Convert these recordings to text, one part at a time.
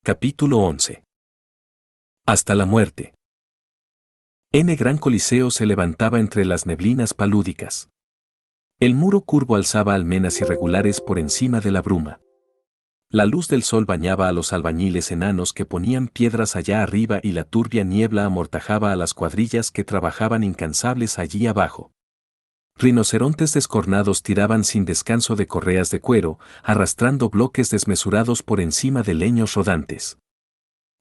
Capítulo 11. Hasta la muerte. Gran coliseo se levantaba entre las neblinas palúdicas. El muro curvo alzaba almenas irregulares por encima de la bruma. La luz del sol bañaba a los albañiles enanos que ponían piedras allá arriba y la turbia niebla amortajaba a las cuadrillas que trabajaban incansables allí abajo. Rinocerontes descornados tiraban sin descanso de correas de cuero, arrastrando bloques desmesurados por encima de leños rodantes.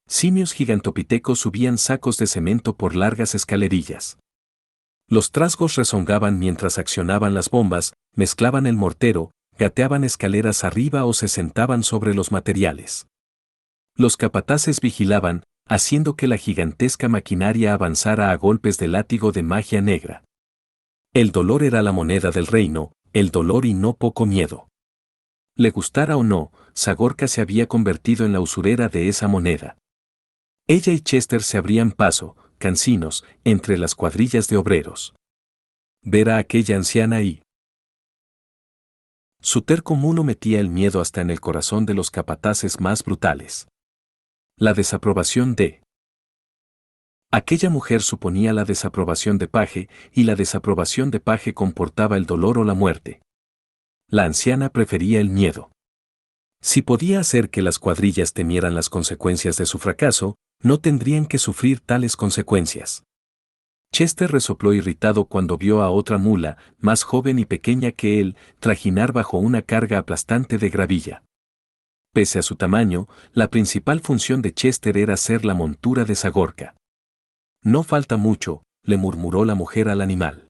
Simios gigantopitecos subían sacos de cemento por largas escalerillas. Los trasgos rezongaban mientras accionaban las bombas, mezclaban el mortero, gateaban escaleras arriba o se sentaban sobre los materiales. Los capataces vigilaban, haciendo que la gigantesca maquinaria avanzara a golpes de látigo de magia negra. El dolor era la moneda del reino, el dolor y no poco miedo. Le gustara o no, Zagorka se había convertido en la usurera de esa moneda. Ella y Chester se abrían paso, cansinos, entre las cuadrillas de obreros. Ver a aquella anciana y... Su terco mulo metía el miedo hasta en el corazón de los capataces más brutales. La desaprobación de... Aquella mujer suponía la desaprobación de Paje, y la desaprobación de Paje comportaba el dolor o la muerte. La anciana prefería el miedo. Si podía hacer que las cuadrillas temieran las consecuencias de su fracaso, no tendrían que sufrir tales consecuencias. Chester resopló irritado cuando vio a otra mula, más joven y pequeña que él, trajinar bajo una carga aplastante de gravilla. Pese a su tamaño, la principal función de Chester era ser la montura de Zagorka. No falta mucho, le murmuró la mujer al animal.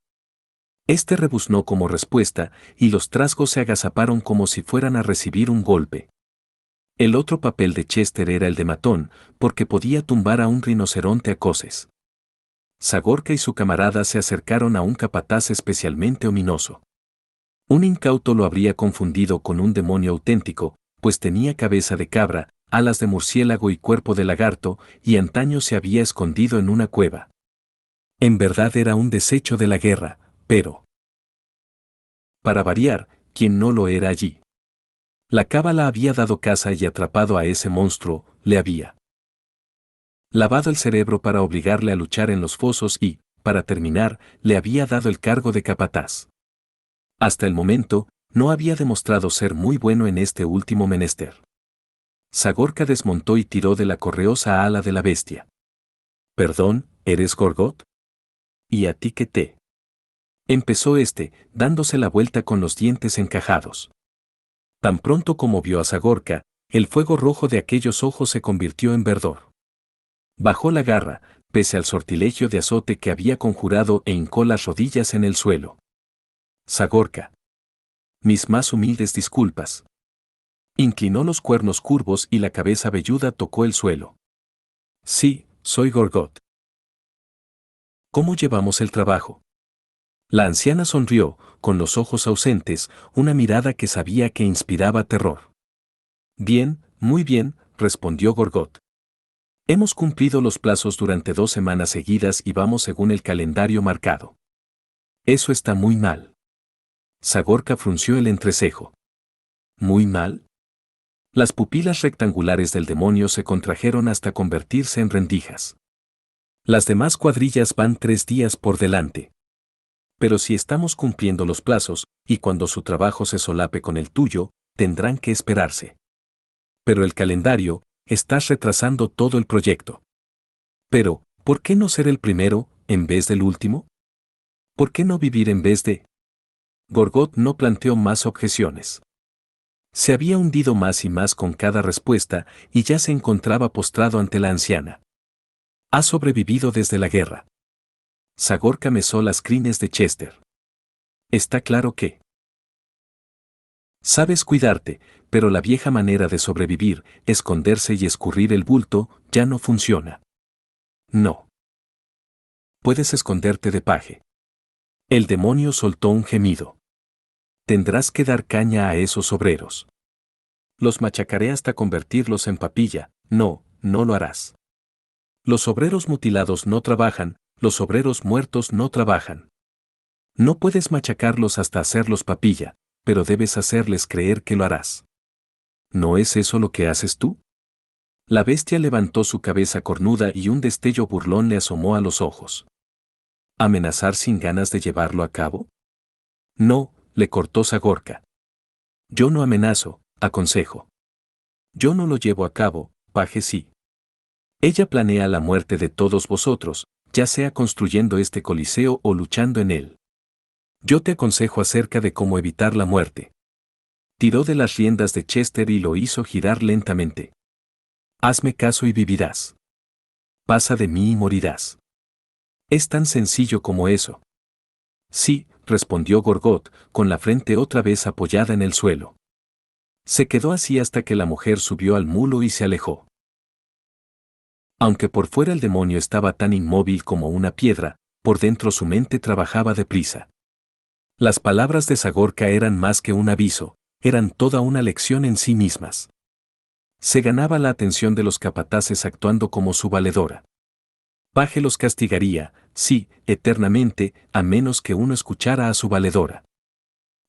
Este rebuznó como respuesta, y los trasgos se agazaparon como si fueran a recibir un golpe. El otro papel de Chester era el de matón, porque podía tumbar a un rinoceronte a coces. Zagorka y su camarada se acercaron a un capataz especialmente ominoso. Un incauto lo habría confundido con un demonio auténtico, pues tenía cabeza de cabra, alas de murciélago y cuerpo de lagarto, y antaño se había escondido en una cueva. En verdad era un desecho de la guerra, pero... Para variar, ¿quién no lo era allí? La cábala había dado caza y atrapado a ese monstruo, le había lavado el cerebro para obligarle a luchar en los fosos y, para terminar, le había dado el cargo de capataz. Hasta el momento, no había demostrado ser muy bueno en este último menester. Zagorka desmontó y tiró de la correosa ala de la bestia. «¿Perdón, eres Gorgot? ¿Y a ti qué te?» Empezó dándose la vuelta con los dientes encajados. Tan pronto como vio a Zagorka, el fuego rojo de aquellos ojos se convirtió en verdor. Bajó la garra, pese al sortilegio de azote que había conjurado e hincó las rodillas en el suelo. Zagorka. Mis más humildes disculpas. Inclinó los cuernos curvos y la cabeza velluda tocó el suelo. Sí, soy Gorgot. ¿Cómo llevamos el trabajo? La anciana sonrió, con los ojos ausentes, una mirada que sabía que inspiraba terror. Bien, muy bien, respondió Gorgot. Hemos cumplido los plazos durante 2 semanas seguidas y vamos según el calendario marcado. Eso está muy mal. Zagorka frunció el entrecejo. ¿Muy mal? Las pupilas rectangulares del demonio se contrajeron hasta convertirse en rendijas. Las demás cuadrillas van 3 días por delante. Pero si estamos cumpliendo los plazos, y cuando su trabajo se solape con el tuyo, tendrán que esperarse. Pero el calendario, estás retrasando todo el proyecto. Pero, ¿por qué no ser el primero, en vez del último? ¿Por qué no vivir en vez de...? Gorgot no planteó más objeciones. Se había hundido más y más con cada respuesta, y ya se encontraba postrado ante la anciana. Ha sobrevivido desde la guerra. Zagorka mesó las crines de Chester. Está claro que... Sabes cuidarte, pero la vieja manera de sobrevivir, esconderse y escurrir el bulto, ya no funciona. No. Puedes esconderte de Paje. El demonio soltó un gemido. Tendrás que dar caña a esos obreros. Los machacaré hasta convertirlos en papilla. No, no lo harás. Los obreros mutilados no trabajan, los obreros muertos no trabajan. No puedes machacarlos hasta hacerlos papilla, pero debes hacerles creer que lo harás. ¿No es eso lo que haces tú? La bestia levantó su cabeza cornuda y un destello burlón le asomó a los ojos. ¿Amenazar sin ganas de llevarlo a cabo? No, le cortó Sagorka. Yo no amenazo, aconsejo. Yo no lo llevo a cabo, paje sí. Ella planea la muerte de todos vosotros, ya sea construyendo este coliseo o luchando en él. Yo te aconsejo acerca de cómo evitar la muerte. Tiró de las riendas de Chester y lo hizo girar lentamente. Hazme caso y vivirás. Pasa de mí y morirás. Es tan sencillo como eso. Sí, respondió Gorgot, con la frente otra vez apoyada en el suelo. Se quedó así hasta que la mujer subió al mulo y se alejó. Aunque por fuera el demonio estaba tan inmóvil como una piedra, por dentro su mente trabajaba deprisa. Las palabras de Sagorka eran más que un aviso, eran toda una lección en sí mismas. Se ganaba la atención de los capataces actuando como su valedora. Paje los castigaría, sí, eternamente, a menos que uno escuchara a su valedora.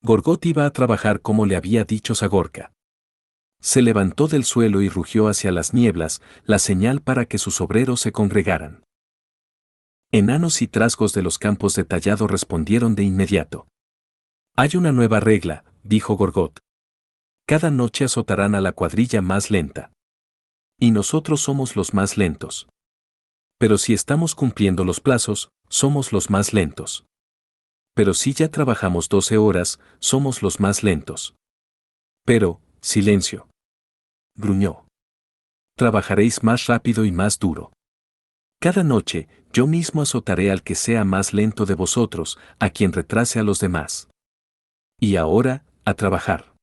Gorgot iba a trabajar como le había dicho Sagorka. Se levantó del suelo y rugió hacia las nieblas, la señal para que sus obreros se congregaran. Enanos y trasgos de los campos de tallado respondieron de inmediato. Hay una nueva regla, dijo Gorgot. Cada noche azotarán a la cuadrilla más lenta. Y nosotros somos los más lentos. Pero si estamos cumpliendo los plazos, somos los más lentos. Pero si ya trabajamos 12 horas, somos los más lentos. Pero, silencio. Gruñó. Trabajaréis más rápido y más duro. Cada noche, yo mismo azotaré al que sea más lento de vosotros, a quien retrase a los demás. Y ahora, a trabajar.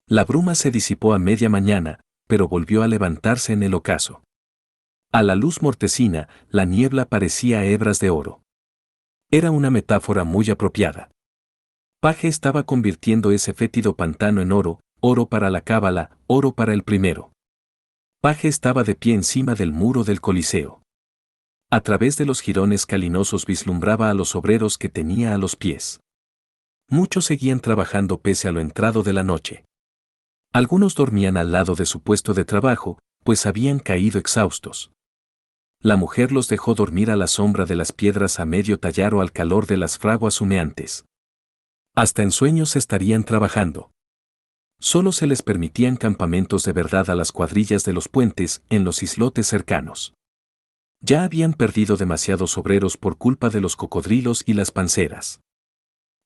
La bruma se disipó a media mañana, pero volvió a levantarse en el ocaso. A la luz mortecina, la niebla parecía hebras de oro. Era una metáfora muy apropiada. Paje estaba convirtiendo ese fétido pantano en oro, oro para la cábala, oro para el primero. Paje estaba de pie encima del muro del Coliseo. A través de los jirones calinosos vislumbraba a los obreros que tenía a los pies. Muchos seguían trabajando pese a lo entrado de la noche. Algunos dormían al lado de su puesto de trabajo, pues habían caído exhaustos. La mujer los dejó dormir a la sombra de las piedras a medio tallar o al calor de las fraguas humeantes. Hasta en sueños estarían trabajando. Solo se les permitían campamentos de verdad a las cuadrillas de los puentes en los islotes cercanos. Ya habían perdido demasiados obreros por culpa de los cocodrilos y las panceras.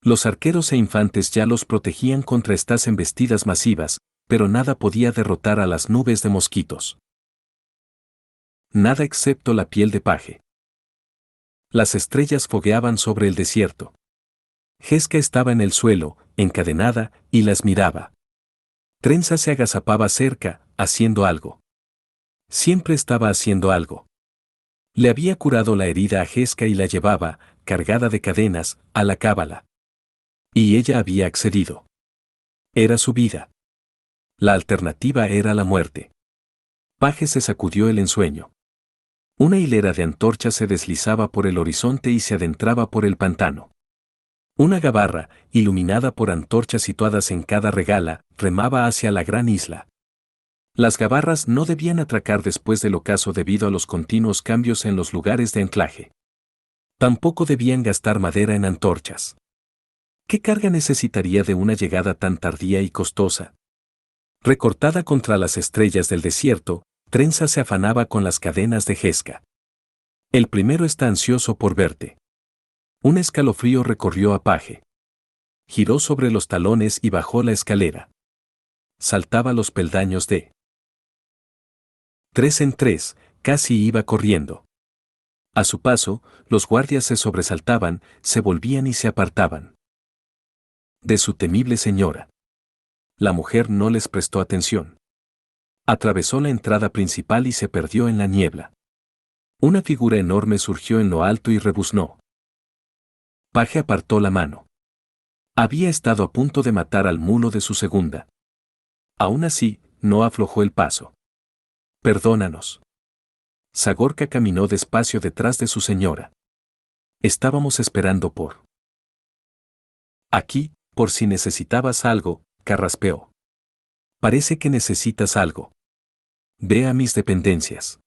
Los arqueros e infantes ya los protegían contra estas embestidas masivas, pero nada podía derrotar a las nubes de mosquitos. Nada excepto la piel de paje. Las estrellas fogueaban sobre el desierto. Jesca estaba en el suelo, encadenada, y las miraba. Trenza se agazapaba cerca, haciendo algo. Siempre estaba haciendo algo. Le había curado la herida a Jesca y la llevaba, cargada de cadenas, a la cábala. Y ella había accedido. Era su vida. La alternativa era la muerte. Paje se sacudió el ensueño. Una hilera de antorchas se deslizaba por el horizonte y se adentraba por el pantano. Una gabarra, iluminada por antorchas situadas en cada regala, remaba hacia la gran isla. Las gabarras no debían atracar después del ocaso debido a los continuos cambios en los lugares de anclaje. Tampoco debían gastar madera en antorchas. ¿Qué carga necesitaría de una llegada tan tardía y costosa? Recortada contra las estrellas del desierto, Trenza se afanaba con las cadenas de Jesca. El primero está ansioso por verte. Un escalofrío recorrió a Paje. Giró sobre los talones y bajó la escalera. Saltaba los peldaños de 3 en 3, casi iba corriendo. A su paso, los guardias se sobresaltaban, se volvían y se apartaban. De su temible señora. La mujer no les prestó atención. Atravesó la entrada principal y se perdió en la niebla. Una figura enorme surgió en lo alto y rebuznó. Paje apartó la mano. Había estado a punto de matar al mulo de su segunda. Aún así, no aflojó el paso. Perdónanos. Sagorka caminó despacio detrás de su señora. Estábamos esperando por. Aquí, por si necesitabas algo, carraspeó. Parece que necesitas algo. Ve a mis dependencias.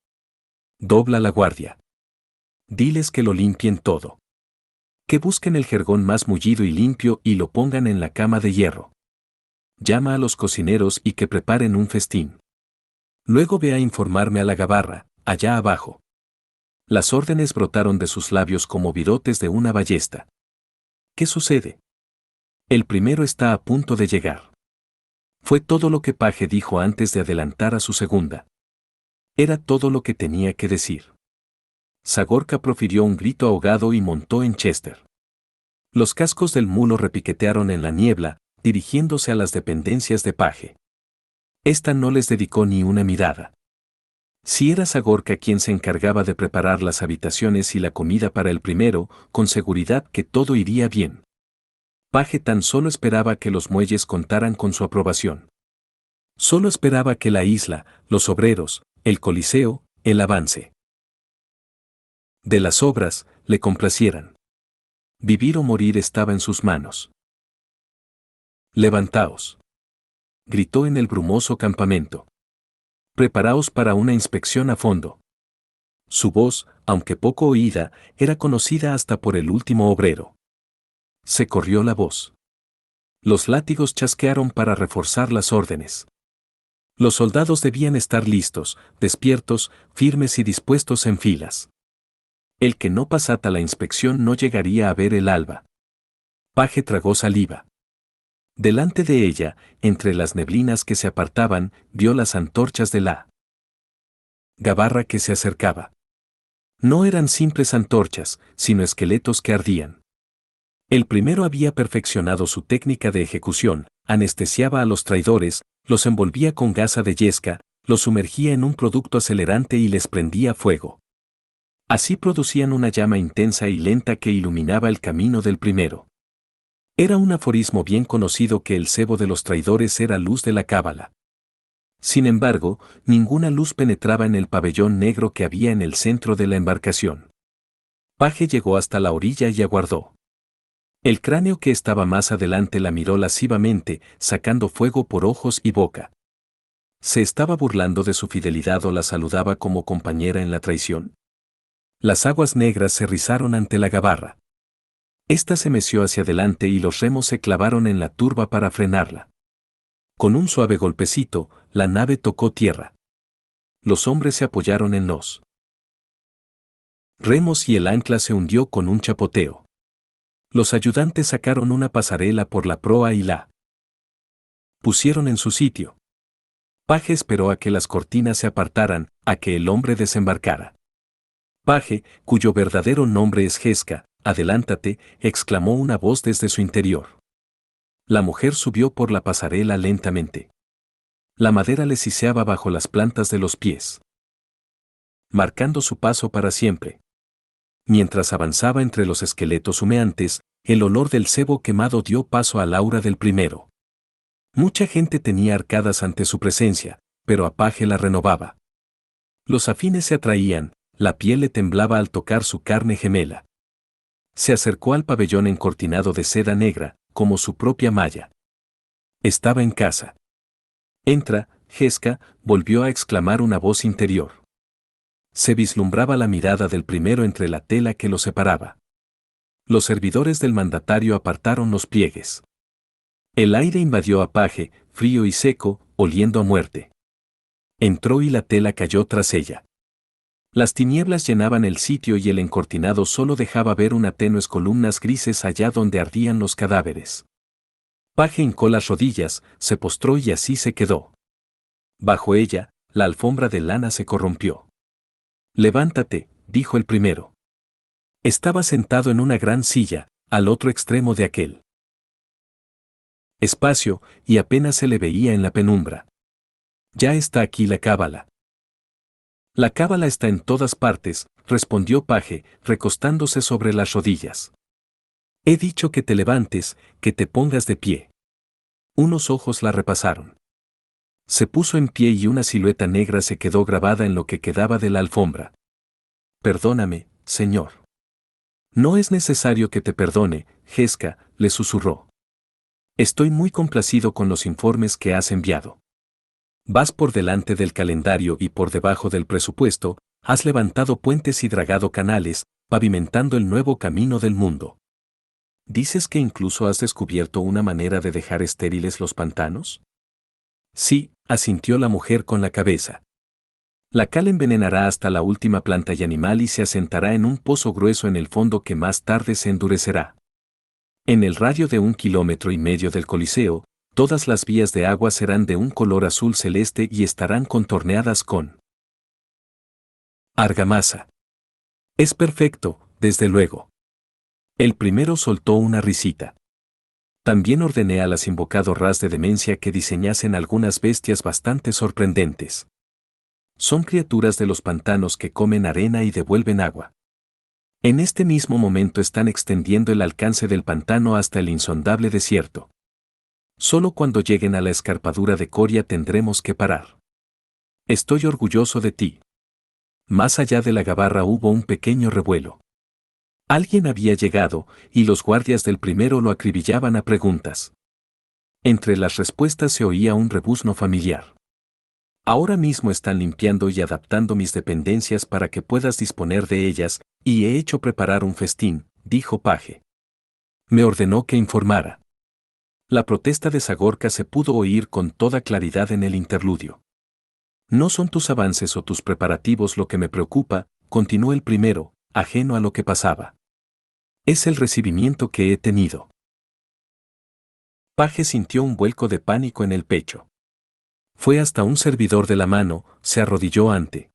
Dobla la guardia. Diles que lo limpien todo. Que busquen el jergón más mullido y limpio y lo pongan en la cama de hierro. Llama a los cocineros y que preparen un festín. Luego ve a informarme a la gabarra, allá abajo. Las órdenes brotaron de sus labios como virotes de una ballesta. ¿Qué sucede? El primero está a punto de llegar. Fue todo lo que Paje dijo antes de adelantar a su segunda. Era todo lo que tenía que decir. Sagorka profirió un grito ahogado y montó en Chester. Los cascos del mulo repiquetearon en la niebla, dirigiéndose a las dependencias de Paje. Esta no les dedicó ni una mirada. Si era Sagorka quien se encargaba de preparar las habitaciones y la comida para el primero, con seguridad que todo iría bien. Paje tan solo esperaba que los muelles contaran con su aprobación. Solo esperaba que la isla, los obreros, el coliseo, el avance de las obras, le complacieran. Vivir o morir estaba en sus manos. Levantaos. Gritó en el brumoso campamento. Preparaos para una inspección a fondo. Su voz, aunque poco oída, era conocida hasta por el último obrero. Se corrió la voz. Los látigos chasquearon para reforzar las órdenes. Los soldados debían estar listos, despiertos, firmes y dispuestos en filas. El que no pasara la inspección no llegaría a ver el alba. Paje tragó saliva. Delante de ella, entre las neblinas que se apartaban, vio las antorchas de la gabarra que se acercaba. No eran simples antorchas, sino esqueletos que ardían. El primero había perfeccionado su técnica de ejecución, anestesiaba a los traidores, los envolvía con gasa de yesca, los sumergía en un producto acelerante y les prendía fuego. Así producían una llama intensa y lenta que iluminaba el camino del primero. Era un aforismo bien conocido que el cebo de los traidores era luz de la cábala. Sin embargo, ninguna luz penetraba en el pabellón negro que había en el centro de la embarcación. Paje llegó hasta la orilla y aguardó. El cráneo que estaba más adelante la miró lascivamente, sacando fuego por ojos y boca. ¿Se estaba burlando de su fidelidad o la saludaba como compañera en la traición? Las aguas negras se rizaron ante la gabarra. Esta se meció hacia adelante y los remos se clavaron en la turba para frenarla. Con un suave golpecito, la nave tocó tierra. Los hombres se apoyaron en los remos y el ancla se hundió con un chapoteo. Los ayudantes sacaron una pasarela por la proa y la pusieron en su sitio. Paje esperó a que las cortinas se apartaran, a que el hombre desembarcara. Paje, cuyo verdadero nombre es Jesca, adelántate, exclamó una voz desde su interior. La mujer subió por la pasarela lentamente. La madera le siseaba bajo las plantas de los pies, marcando su paso para siempre. Mientras avanzaba entre los esqueletos humeantes, el olor del cebo quemado dio paso al aura del primero. Mucha gente tenía arcadas ante su presencia, pero a Paje la renovaba. Los afines se atraían, la piel le temblaba al tocar su carne gemela. Se acercó al pabellón encortinado de seda negra, como su propia malla. Estaba en casa. Entra, Jesca, volvió a exclamar una voz interior. Se vislumbraba la mirada del primero entre la tela que lo separaba. Los servidores del mandatario apartaron los pliegues. El aire invadió a Paje, frío y seco, oliendo a muerte. Entró y la tela cayó tras ella. Las tinieblas llenaban el sitio y el encortinado solo dejaba ver unas tenues columnas grises allá donde ardían los cadáveres. Paje hincó las rodillas, se postró y así se quedó. Bajo ella, la alfombra de lana se corrompió. Levántate, dijo el primero. Estaba sentado en una gran silla, al otro extremo de aquel espacio, y apenas se le veía en la penumbra. Ya está aquí la cábala. La cábala está en todas partes, respondió Paje, recostándose sobre las rodillas. He dicho que te levantes, que te pongas de pie. Unos ojos la repasaron. Se puso en pie y una silueta negra se quedó grabada en lo que quedaba de la alfombra. Perdóname, señor. No es necesario que te perdone, Jesca, le susurró. Estoy muy complacido con los informes que has enviado. Vas por delante del calendario y por debajo del presupuesto, has levantado puentes y dragado canales, pavimentando el nuevo camino del mundo. ¿Dices que incluso has descubierto una manera de dejar estériles los pantanos? Sí, asintió la mujer con la cabeza. La cal envenenará hasta la última planta y animal y se asentará en un pozo grueso en el fondo que más tarde se endurecerá. En el radio de 1,5 kilómetros del Coliseo, todas las vías de agua serán de un color azul celeste y estarán contorneadas con argamasa. Es perfecto, desde luego. El primero soltó una risita. También ordené a las invocado ras de demencia que diseñasen algunas bestias bastante sorprendentes. Son criaturas de los pantanos que comen arena y devuelven agua. En este mismo momento están extendiendo el alcance del pantano hasta el insondable desierto. Solo cuando lleguen a la escarpadura de Coria tendremos que parar. Estoy orgulloso de ti. Más allá de la gabarra hubo un pequeño revuelo. Alguien había llegado, y los guardias del primero lo acribillaban a preguntas. Entre las respuestas se oía un rebuzno familiar. Ahora mismo están limpiando y adaptando mis dependencias para que puedas disponer de ellas, y he hecho preparar un festín, dijo Paje. Me ordenó que informara. La protesta de Sagorka se pudo oír con toda claridad en el interludio. No son tus avances o tus preparativos lo que me preocupa, continuó el primero, ajeno a lo que pasaba. Es el recibimiento que he tenido. Paje sintió un vuelco de pánico en el pecho. Fue hasta un servidor de la mano, se arrodilló ante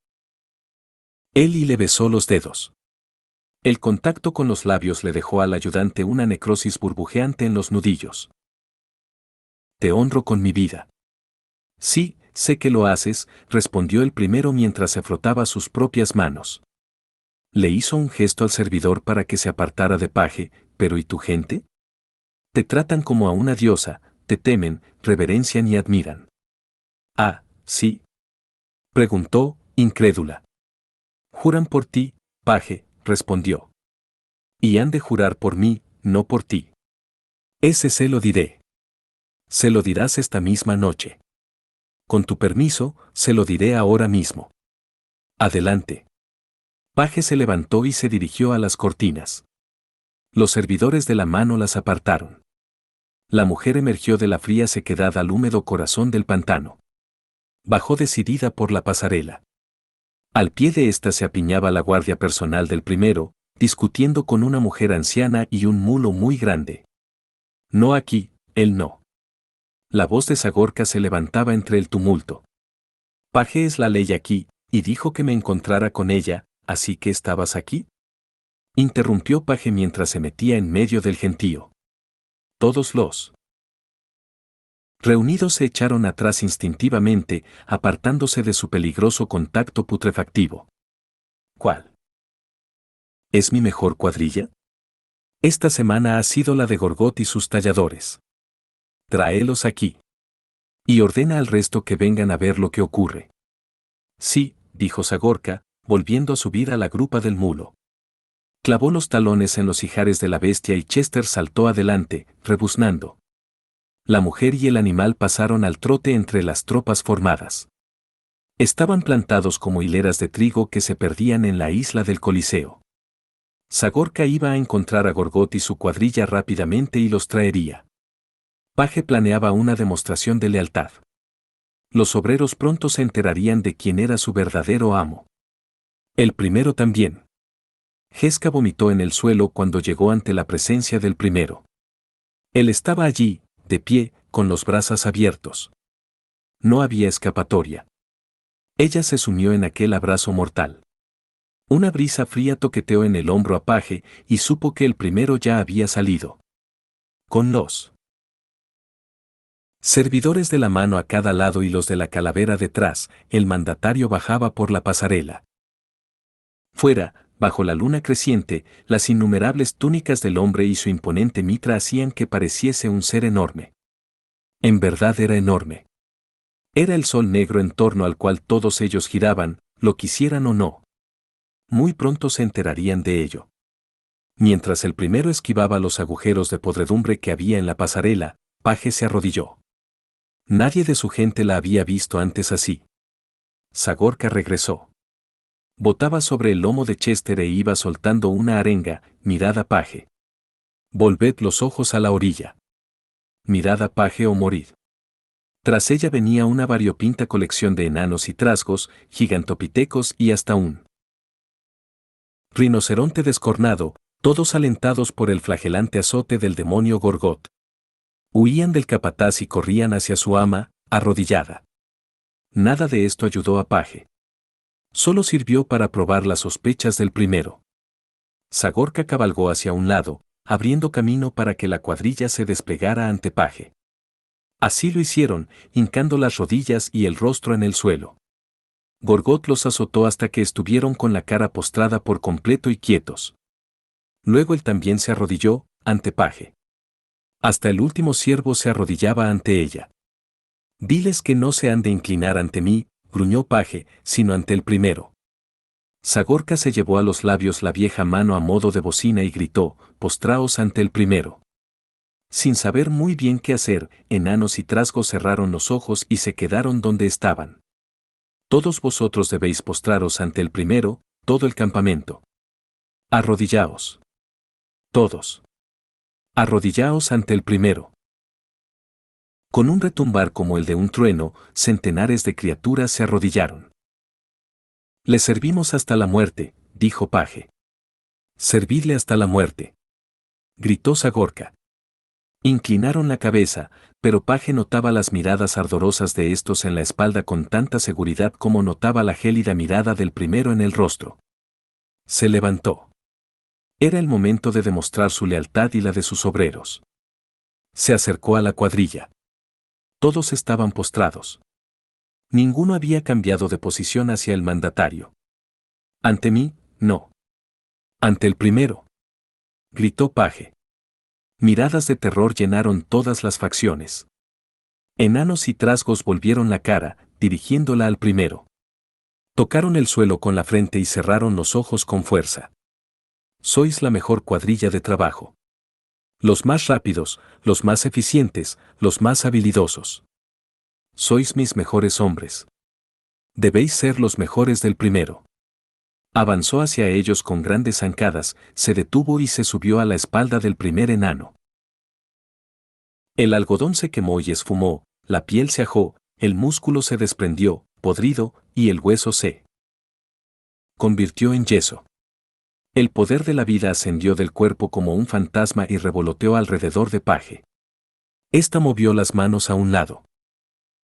él y le besó los dedos. El contacto con los labios le dejó al ayudante una necrosis burbujeante en los nudillos. Te honro con mi vida. Sí, sé que lo haces, respondió el primero mientras se frotaba sus propias manos. Le hizo un gesto al servidor para que se apartara de Paje, pero ¿y tu gente? Te tratan como a una diosa, te temen, reverencian y admiran. Ah, sí. Preguntó, incrédula. Juran por ti, Paje, respondió. Y han de jurar por mí, no por ti. Ese se lo diré. Se lo dirás esta misma noche. Con tu permiso, se lo diré ahora mismo. Adelante. Paje se levantó y se dirigió a las cortinas. Los servidores de la mano las apartaron. La mujer emergió de la fría sequedad al húmedo corazón del pantano. Bajó decidida por la pasarela. Al pie de ésta se apiñaba la guardia personal del primero, discutiendo con una mujer anciana y un mulo muy grande. No aquí, él no. La voz de Sagorka se levantaba entre el tumulto. Paje es la ley aquí, y dijo que me encontrara con ella, ¿así que estabas aquí? Interrumpió Paje mientras se metía en medio del gentío. Todos los reunidos se echaron atrás instintivamente, apartándose de su peligroso contacto putrefactivo. ¿Cuál? ¿Es mi mejor cuadrilla? Esta semana ha sido la de Gorgot y sus talladores. Tráelos aquí. Y ordena al resto que vengan a ver lo que ocurre. Sí, dijo Sagorka, volviendo a subir a la grupa del mulo. Clavó los talones en los ijares de la bestia y Chester saltó adelante, rebuznando. La mujer y el animal pasaron al trote entre las tropas formadas. Estaban plantados como hileras de trigo que se perdían en la isla del Coliseo. Sagorka iba a encontrar a Gorgot y su cuadrilla rápidamente y los traería. Paje planeaba una demostración de lealtad. Los obreros pronto se enterarían de quién era su verdadero amo. El primero también. Jeska vomitó en el suelo cuando llegó ante la presencia del primero. Él estaba allí, de pie, con los brazos abiertos. No había escapatoria. Ella se sumió en aquel abrazo mortal. Una brisa fría toqueteó en el hombro a Paje y supo que el primero ya había salido. Con los servidores de la mano a cada lado y los de la calavera detrás, el mandatario bajaba por la pasarela. Fuera, bajo la luna creciente, las innumerables túnicas del hombre y su imponente mitra hacían que pareciese un ser enorme. En verdad era enorme. Era el sol negro en torno al cual todos ellos giraban, lo quisieran o no. Muy pronto se enterarían de ello. Mientras el primero esquivaba los agujeros de podredumbre que había en la pasarela, Paje se arrodilló. Nadie de su gente la había visto antes así. Zagorka regresó. Botaba sobre el lomo de Chester e iba soltando una arenga: mirad a Paje. Volved los ojos a la orilla. Mirad a Paje o morid. Tras ella venía una variopinta colección de enanos y trasgos, gigantopitecos y hasta un rinoceronte descornado, todos alentados por el flagelante azote del demonio Gorgot. Huían del capataz y corrían hacia su ama, arrodillada. Nada de esto ayudó a Paje. Solo sirvió para probar las sospechas del primero. Zagorka cabalgó hacia un lado, abriendo camino para que la cuadrilla se desplegara ante Paje. Así lo hicieron, hincando las rodillas y el rostro en el suelo. Gorgot los azotó hasta que estuvieron con la cara postrada por completo y quietos. Luego él también se arrodilló, ante Paje. Hasta el último siervo se arrodillaba ante ella. Diles que no se han de inclinar ante mí, gruñó Paje, sino ante el primero. Zagorka se llevó a los labios la vieja mano a modo de bocina y gritó: postraos ante el primero. Sin saber muy bien qué hacer, enanos y trasgos cerraron los ojos y se quedaron donde estaban. Todos vosotros debéis postraros ante el primero, todo el campamento. Arrodillaos. Todos. Arrodillaos ante el primero. Con un retumbar como el de un trueno, centenares de criaturas se arrodillaron. Le servimos hasta la muerte, dijo Paje. Servidle hasta la muerte, gritó Zagorka. Inclinaron la cabeza, pero Paje notaba las miradas ardorosas de estos en la espalda con tanta seguridad como notaba la gélida mirada del primero en el rostro. Se levantó. Era el momento de demostrar su lealtad y la de sus obreros. Se acercó a la cuadrilla. Todos estaban postrados. Ninguno había cambiado de posición hacia el mandatario. Ante mí, no. Ante el primero, gritó Paje. Miradas de terror llenaron todas las facciones. Enanos y trasgos volvieron la cara, dirigiéndola al primero. Tocaron el suelo con la frente y cerraron los ojos con fuerza. Sois la mejor cuadrilla de trabajo. Los más rápidos, los más eficientes, los más habilidosos. Sois mis mejores hombres. Debéis ser los mejores del primero. Avanzó hacia ellos con grandes zancadas, se detuvo y se subió a la espalda del primer enano. El algodón se quemó y esfumó, la piel se ajó, el músculo se desprendió, podrido, y el hueso se convirtió en yeso. El poder de la vida ascendió del cuerpo como un fantasma y revoloteó alrededor de Paje. Esta movió las manos a un lado.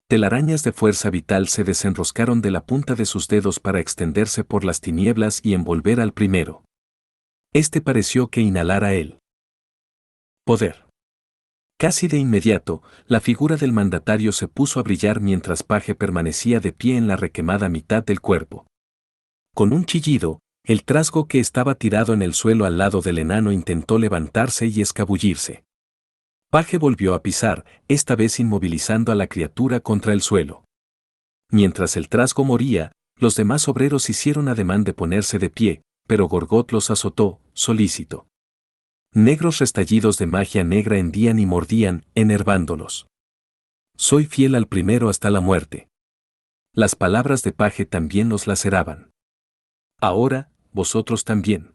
Telarañas de fuerza vital se desenroscaron de la punta de sus dedos para extenderse por las tinieblas y envolver al primero. Este pareció que inhalara el poder. Casi de inmediato, la figura del mandatario se puso a brillar mientras Paje permanecía de pie en la requemada mitad del cuerpo. Con un chillido, el trasgo que estaba tirado en el suelo al lado del enano intentó levantarse y escabullirse. Paje volvió a pisar, esta vez inmovilizando a la criatura contra el suelo. Mientras el trasgo moría, los demás obreros hicieron ademán de ponerse de pie, pero Gorgot los azotó, solícito. Negros restallidos de magia negra hendían y mordían, enervándolos. Soy fiel al primero hasta la muerte. Las palabras de Paje también los laceraban. Ahora, vosotros también.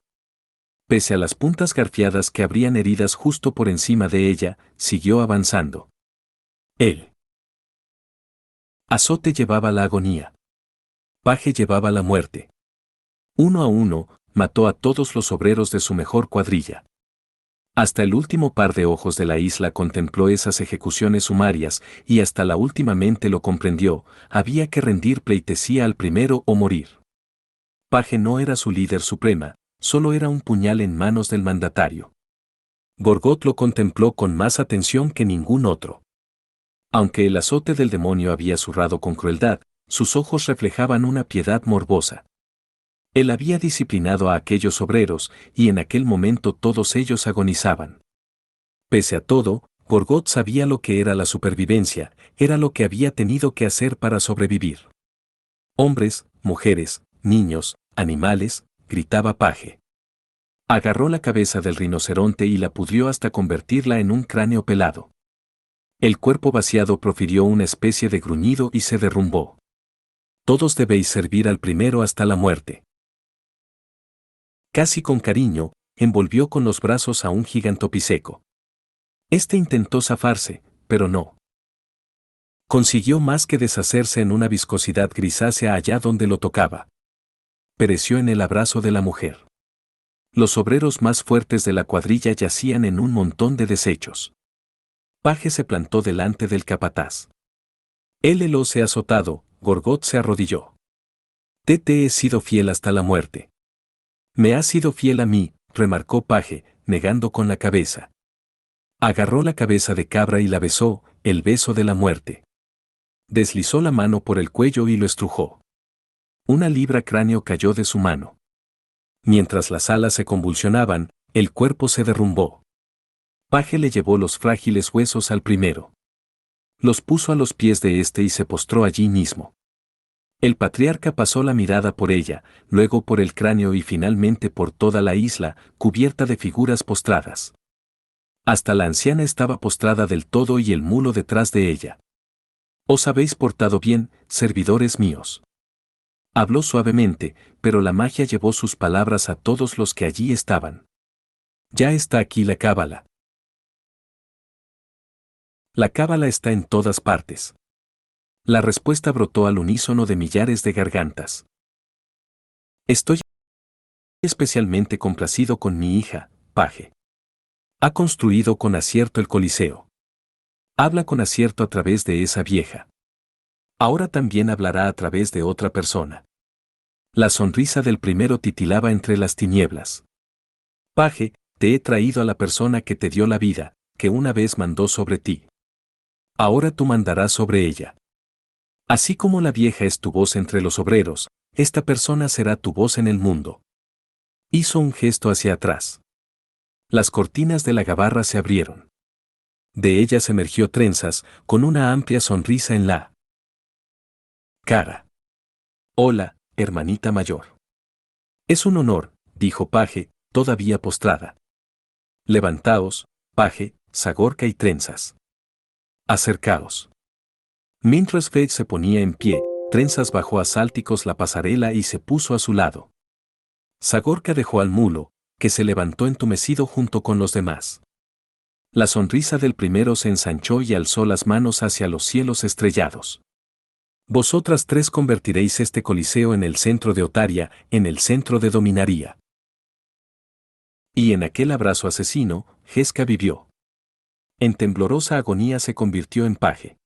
Pese a las puntas garfiadas que abrían heridas justo por encima de ella, siguió avanzando. El azote llevaba la agonía. Paje llevaba la muerte. Uno a uno, mató a todos los obreros de su mejor cuadrilla. Hasta el último par de ojos de la isla contempló esas ejecuciones sumarias y hasta la última mente lo comprendió: había que rendir pleitesía al primero o morir. Paje no era su líder suprema, solo era un puñal en manos del mandatario. Gorgot lo contempló con más atención que ningún otro. Aunque el azote del demonio había zurrado con crueldad, sus ojos reflejaban una piedad morbosa. Él había disciplinado a aquellos obreros, y en aquel momento todos ellos agonizaban. Pese a todo, Gorgot sabía lo que era la supervivencia, era lo que había tenido que hacer para sobrevivir. Hombres, mujeres, niños, animales, gritaba Paje. Agarró la cabeza del rinoceronte y la pudrió hasta convertirla en un cráneo pelado. El cuerpo vaciado profirió una especie de gruñido y se derrumbó. Todos debéis servir al primero hasta la muerte. Casi con cariño, envolvió con los brazos a un gigantopiseco. Este intentó zafarse, pero no consiguió más que deshacerse en una viscosidad grisácea allá donde lo tocaba. Pereció en el abrazo de la mujer. Los obreros más fuertes de la cuadrilla yacían en un montón de desechos. Paje se plantó delante del capataz. Él helóse azotado, Gorgot se arrodilló. Te he sido fiel hasta la muerte. Me has sido fiel a mí, remarcó Paje, negando con la cabeza. Agarró la cabeza de cabra y la besó, el beso de la muerte. Deslizó la mano por el cuello y lo estrujó. Una libra cráneo cayó de su mano. Mientras las alas se convulsionaban, el cuerpo se derrumbó. Paje le llevó los frágiles huesos al primero. Los puso a los pies de éste y se postró allí mismo. El patriarca pasó la mirada por ella, luego por el cráneo y finalmente por toda la isla, cubierta de figuras postradas. Hasta la anciana estaba postrada del todo y el mulo detrás de ella. Os habéis portado bien, servidores míos. Habló suavemente, pero la magia llevó sus palabras a todos los que allí estaban. Ya está aquí la cábala. La cábala está en todas partes. La respuesta brotó al unísono de millares de gargantas. Estoy especialmente complacido con mi hija, Paje. Ha construido con acierto el Coliseo. Habla con acierto a través de esa vieja. Ahora también hablará a través de otra persona. La sonrisa del primero titilaba entre las tinieblas. Paje, te he traído a la persona que te dio la vida, que una vez mandó sobre ti. Ahora tú mandarás sobre ella. Así como la vieja es tu voz entre los obreros, esta persona será tu voz en el mundo. Hizo un gesto hacia atrás. Las cortinas de la gabarra se abrieron. De ellas emergió Trenzas, con una amplia sonrisa en la cara. Hola, hermanita mayor. Es un honor, dijo Paje, todavía postrada. Levantaos, Paje, Sagorca y Trenzas. Acercaos. Mientras Fed se ponía en pie, Trenzas bajó a sálticos la pasarela y se puso a su lado. Sagorca dejó al mulo, que se levantó entumecido junto con los demás. La sonrisa del primero se ensanchó y alzó las manos hacia los cielos estrellados. Vosotras tres convertiréis este coliseo en el centro de Otaria, en el centro de Dominaria. Y en aquel abrazo asesino, Gesca vivió. En temblorosa agonía se convirtió en Paje.